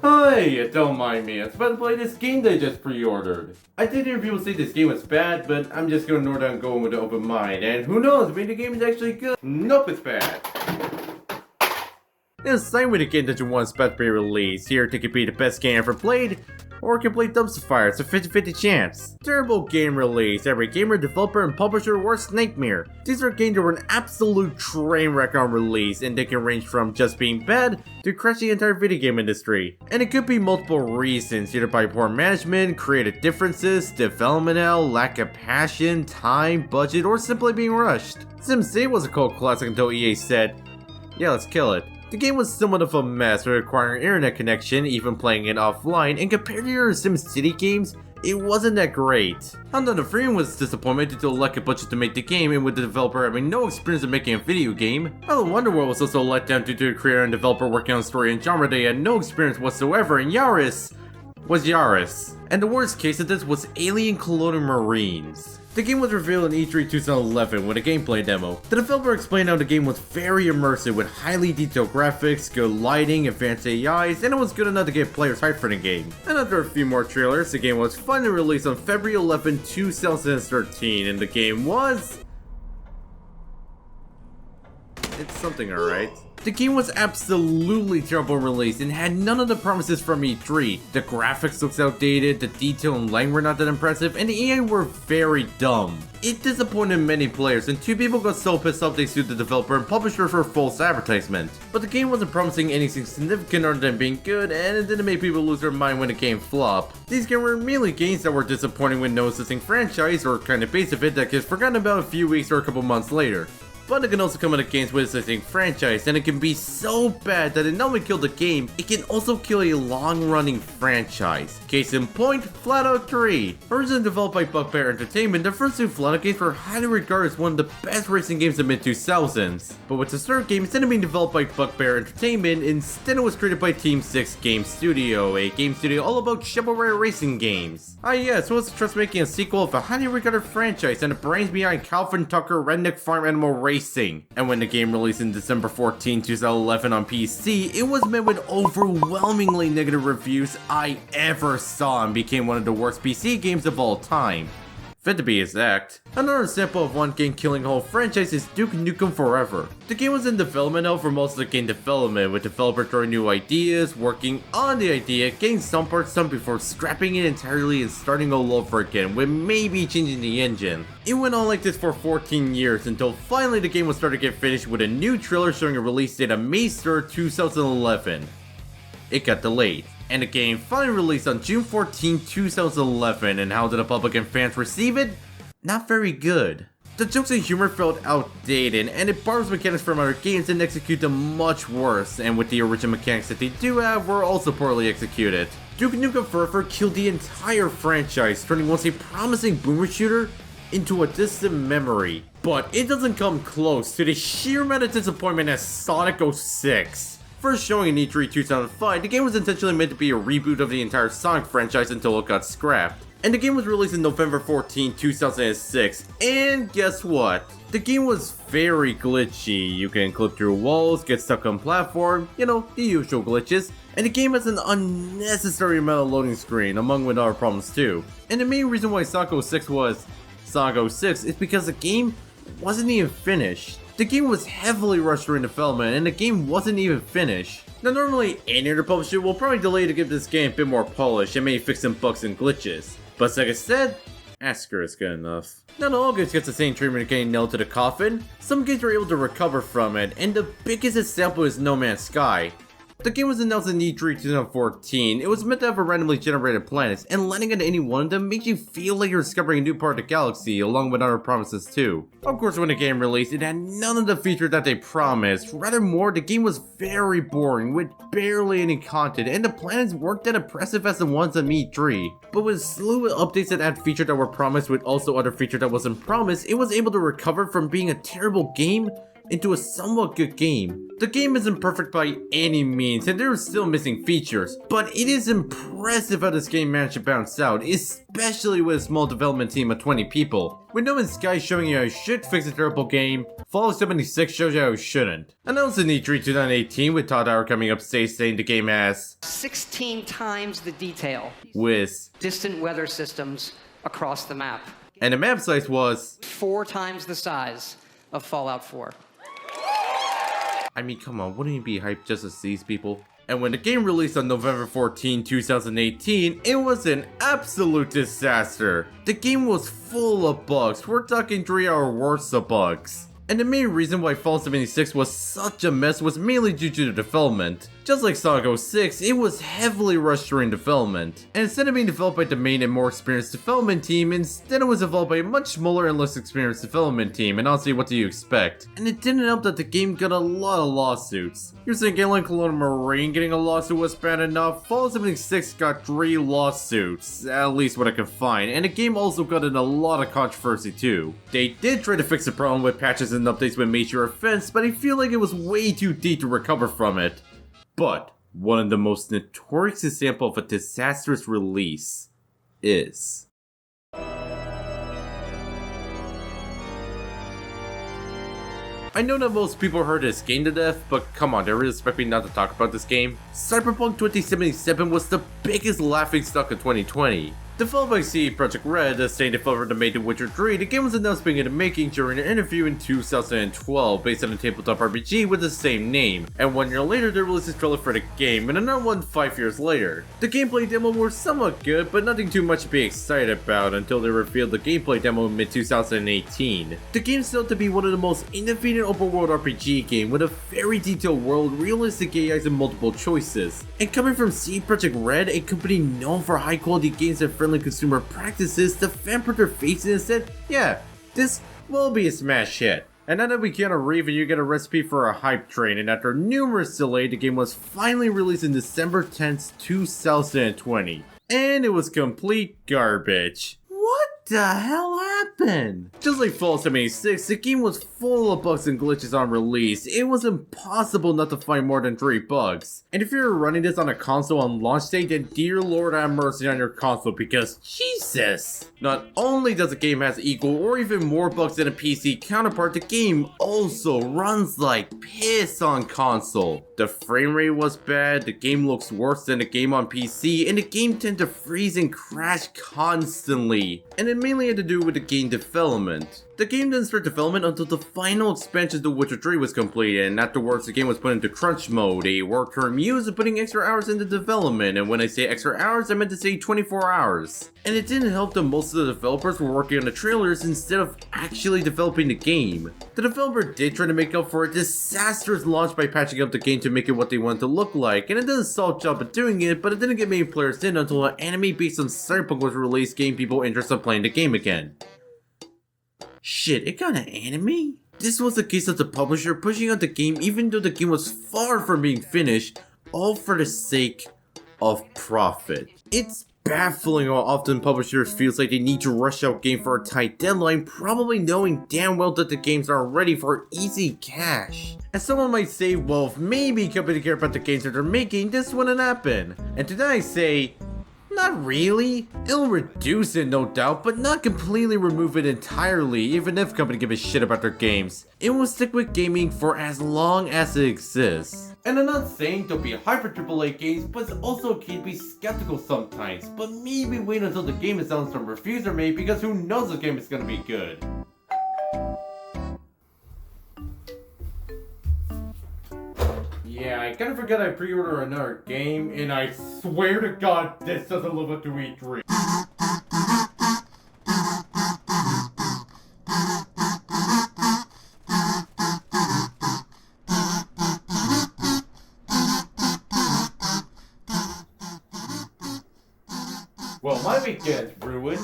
Hi, don't mind me. I was about to play this game they just pre-ordered. I did hear people say this game was bad, but I'm just gonna ignore that and go in with an open mind. And who knows, maybe the game is actually good. Nope, it's bad. It's the same with a game that you want is about to be released. Here to be the best game ever played, or complete dumpster fire. It's a 50-50 chance. Terrible game release. Every gamer, developer, and publisher worst nightmare. These are games that were an absolute train wreck on release, and they can range from just being bad to crash the entire video game industry. And it could be multiple reasons, either by poor management, creative differences, development hell, lack of passion, time, budget, or simply being rushed. SimCity was a cult classic until EA said, yeah, let's kill it. The game was somewhat of a mess, requiring internet connection, even playing it offline, and compared to your SimCity games, it wasn't that great. Honda the Freedom was disappointed due to a lack of budget to make the game, and with the developer having no experience in making a video game. Hello Wonderworld was also let down due to the creator and developer working on story and genre they had no experience whatsoever, and Yaris was Yaris. And the worst case of this was Alien Colonial Marines. The game was revealed in E3 2011 with a gameplay demo. The developer explained how the game was very immersive with highly detailed graphics, good lighting, advanced AIs, and it was good enough to get players hyped for the game. And after a few more trailers, the game was finally released on February 11, 2013, and the game was... it's something alright. The game was absolutely terrible in release and had none of the promises from E3. The graphics looked outdated, the detail and lighting were not that impressive, and the AI were very dumb. It disappointed many players, and 2 people got so pissed off they sued the developer and publisher for false advertisement. But the game wasn't promising anything significant other than being good, and it didn't make people lose their mind when the game flopped. These games were mainly games that were disappointing with no existing franchise or kind of base of it that gets forgotten about a few weeks or a couple months later. But it can also come out against with existing franchise, and it can be so bad that it not only killed the game, it can also kill a long-running franchise. Case in point, Flatout 3. Originally developed by Bugbear Entertainment, the first 2 Flatout games were highly regarded as one of the best racing games of the mid-2000s. But with the third game, instead of being developed by Bugbear Entertainment, instead it was created by Team 6 Game Studio, a game studio all about shovelware racing games. Yes, so it's just making a sequel of a highly regarded franchise and the brains behind Calvin Tucker Redneck Farm Animal Racing. And when the game released in December 14, 2011 on PC, it was met with overwhelmingly negative reviews I ever saw and became one of the worst PC games of all time. Fit to be exact. Another example of one game killing a whole franchise is Duke Nukem Forever. The game was in development hell for most of the game development, with developers throwing new ideas, working on the idea, getting some parts done before scrapping it entirely and starting all over again, with maybe changing the engine. It went on like this for 14 years until finally the game was started to get finished with a new trailer showing a release date of May 3rd, 2011. It got delayed, and the game finally released on June 14, 2011, and how did the public and fans receive it? Not very good. The jokes and humor felt outdated, and it borrows mechanics from other games and executes them much worse, and with the original mechanics that they do have were also poorly executed. Duke Nukem Forever killed the entire franchise, turning once a promising boomer shooter into a distant memory. But it doesn't come close to the sheer amount of disappointment as Sonic 06. First showing in E3 2005, the game was intentionally meant to be a reboot of the entire Sonic franchise until it got scrapped. And the game was released in November 14, 2006, and guess what? The game was very glitchy. You can clip through walls, get stuck on platform, you know, the usual glitches. And the game has an unnecessary amount of loading screen, among with other problems too. And the main reason why Sonic 06 was Sonic 06 is because the game wasn't even finished. The game was heavily rushed during development, and the game wasn't even finished. Now normally, any other publisher will probably delay to give this game a bit more polish and maybe fix some bugs and glitches. But like I said, Asker is good enough. Not all games get the same treatment of getting nailed to the coffin. Some games were able to recover from it, and the biggest example is No Man's Sky. The game was announced in E3 2014. It was meant to have a randomly generated planets, and landing on any one of them makes you feel like you're discovering a new part of the galaxy, along with other promises too. Of course, when the game released, it had none of the features that they promised. Rather more, the game was very boring, with barely any content, and the planets weren't that impressive as the ones on E3. But with a slew of updates that had features that were promised with also other features that wasn't promised, it was able to recover from being a terrible game into a somewhat good game. The game isn't perfect by any means, and there are still missing features, but it is impressive how this game managed to bounce out, especially with a small development team of 20 people. With No Man's Sky showing you how you should fix a terrible game, Fallout 76 shows you how you shouldn't. Announced in E3 2018 with Todd Howard coming up stage saying the game has 16 times the detail with distant weather systems across the map. And the map size was 4 times the size of Fallout 4. I mean, come on, wouldn't you be hyped just to see these people? And when the game released on November 14, 2018, it was an absolute disaster. The game was full of bugs, we're talking 3-hour worth of bugs. And the main reason why Fallout 76 was such a mess was mainly due to the development. Just like Sonic 06, it was heavily rushed during development. And instead of being developed by the main and more experienced development team, instead it was developed by a much smaller and less experienced development team, and honestly, what do you expect? And it didn't help that the game got a lot of lawsuits. You're saying Alien Colonial Marine getting a lawsuit was bad enough? Fallout 76 got 3 lawsuits, at least what I could find, and the game also got in a lot of controversy too. They did try to fix the problem with patches and updates with major events, but I feel like it was way too deep to recover from it. But one of the most notorious examples of a disastrous release is I know that most people heard this game to death, but come on, they really expect me not to talk about this game? Cyberpunk 2077 was the biggest laughingstock of 2020. Developed by CD Projekt Red, the same developer that made The Witcher 3, the game was announced being in the making during an interview in 2012 based on a tabletop RPG with the same name, and 1 year later they released a trailer for the game, and another one 5 years later. The gameplay demo were somewhat good, but nothing too much to be excited about until they revealed the gameplay demo in mid-2018. The game is known to be one of the most innovative open world RPG game with a very detailed world, realistic AIs, and multiple choices. And coming from CD Projekt Red, a company known for high quality games and friendly consumer practices, the fan put their face in and said, yeah, this will be a smash hit. And now that we get a review, you get a recipe for a hype train, and after numerous delays, the game was finally released in December 10th, 2020. And it was complete garbage. What the hell happened? Just like Fallout 76, the game was full of bugs and glitches on release. It was impossible not to find more than 3 bugs. And if you're running this on a console on launch day, then dear lord have mercy on your console, because Jesus! Not only does the game have equal or even more bugs than a PC counterpart, the game also runs like piss on console. The frame rate was bad, the game looks worse than the game on PC, and the game tended to freeze and crash constantly. And it mainly had to do with the game development. The game didn't start development until the final expansion to The Witcher 3 was completed, and afterwards the game was put into crunch mode, a word term used of putting extra hours into development, and when I say extra hours, I meant to say 24 hours. And it didn't help that most of the developers were working on the trailers instead of actually developing the game. The developer did try to make up for a disastrous launch by patching up the game to make it what they wanted to look like, and it did a solid job at doing it, but it didn't get many players in until an anime based on Cyberpunk was released, gaining people interested in playing the game again. Shit, it got an anime? This was a case of the publisher pushing out the game even though the game was far from being finished, all for the sake of profit. It's baffling how often publishers feels like they need to rush out game for a tight deadline, probably knowing damn well that the games aren't ready for easy cash. And someone might say, well, if maybe company care about the games that they're making, this wouldn't happen. And to that I say, not really. It'll reduce it, no doubt, but not completely remove it entirely, even if company give a shit about their games. It will stick with gaming for as long as it exists. And I'm not saying don't be hyper AAA games, but it's also okay to be skeptical sometimes. But maybe wait until the game is out and some reviews are made, because who knows the game is gonna be good. Yeah, I kinda forgot I pre-ordered another game, and I swear to God, this doesn't live up to E3. Well, my weekend's ruined.